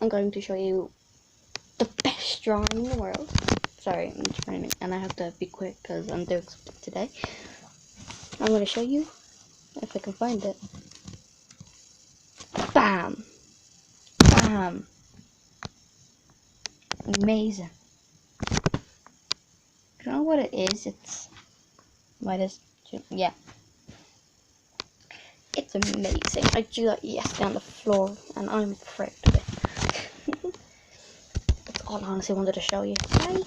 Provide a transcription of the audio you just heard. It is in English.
I'm going to show you the best drawing in the world. Sorry, I'm trying and I have to be quick because I'm doing something today. I'm going to show you if I can find it. Bam! Bam! Amazing. I don't know what it is. It's yeah. It's amazing. I drew that yesterday on the floor and I'm proud of it. That's all I honestly wanted to show you. Bye.